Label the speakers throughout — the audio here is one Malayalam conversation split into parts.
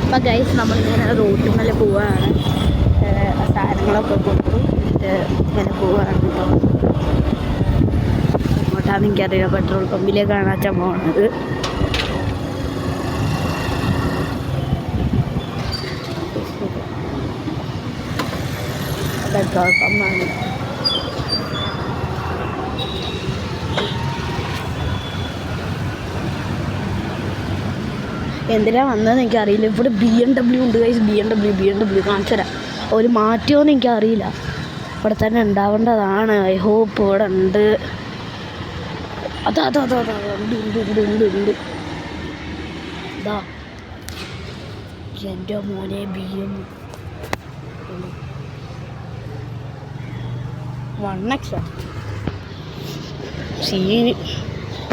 Speaker 1: അപ്പം ഗൈസ് നമ്മളിങ്ങനെ റോഡ് മേലെ പോവുകയാണ്. സാധനങ്ങളൊക്കെ കൊടുത്തു ഇങ്ങനെ പോവുകയാണ് കേട്ടോ. അങ്ങോട്ടാണ് എനിക്കറിയാം, പെട്രോൾ പമ്പിലേക്കാണ് അച്ഛൻ പോകുന്നത്. പെട്രോൾ പമ്പാണ്. എന്തിനാ വന്നതെന്ന് എനിക്കറിയില്ല. ഇവിടെ BMW ഉണ്ട് ഗൈസ്. BMW കാണിച്ചു തരാം. ഒരു മാറ്റിയോന്ന് എനിക്കറിയില്ല. ഇവിടെ തന്നെ ഉണ്ടാവേണ്ടതാണ്. ഐ ഹോപ്പ് ഇവിടെ ഉണ്ട്. അതാ ഉണ്ട്. ഇതാ എൻ്റെ മോനെ BM 1X സീന്.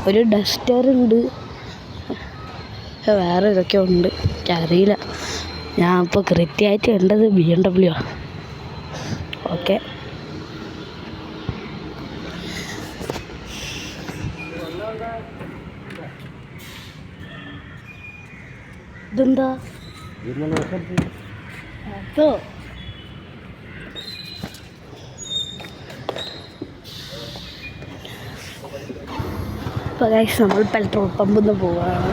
Speaker 1: ഒരു ഡസ്റ്റർ ഉണ്ട്, വേറെ ഇതൊക്കെ ഉണ്ട്, എനിക്കറിയില്ല. ഞാൻ ഇപ്പോൾ കൃത്യമായിട്ട് കണ്ടത് BMW ആണ്. ഓക്കെ, ഇതെന്താ അതോ? ഇപ്പോൾ ഗൈസ് നമ്മൾ പെട്രോൾ പമ്പിൽ നിന്ന് പോവുകയാണ്.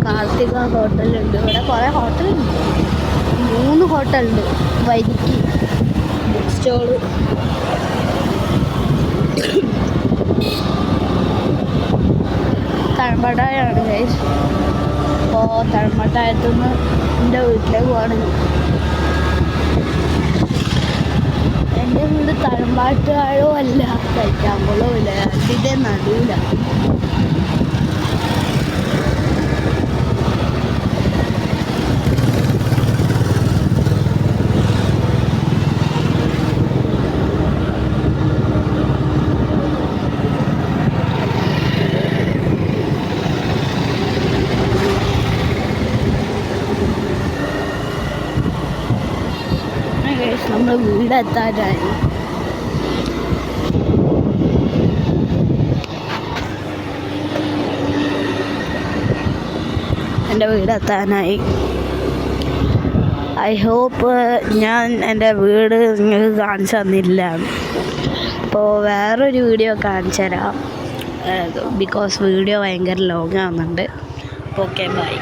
Speaker 1: കാർത്തിക ഹോട്ടലുണ്ട്. ഇവിടെ കുറേ ഹോട്ടലുണ്ട്, 3 ഹോട്ടലുണ്ട്. Vaidik book stall, തഴമ്പട്ടായാണ് guys. അപ്പോൾ തഴമ്പട്ടായത്തുനിന്ന് എൻ്റെ വീട്ടിലേക്ക് പോകണം. എൻ്റെ വീട് തഴമ്പാട്ടാഴോ അല്ല, കഴിക്കാമ്പളോ ഇല്ല, രണ്ടിൻ്റെ നടുവിലാണ്. നമ്മൾ വീടെത്താനായി. എൻ്റെ വീടെത്താനായി. ഐ ഹോപ്പ് ഞാൻ എൻ്റെ വീട് നിങ്ങൾക്ക് കാണിച്ചു തന്നില്ല. അപ്പോൾ വേറൊരു വീഡിയോ കാണിച്ചു തരാം, ബിക്കോസ് വീഡിയോ ഭയങ്കര ലോങ് ആവുന്നുണ്ട്. Okay, by.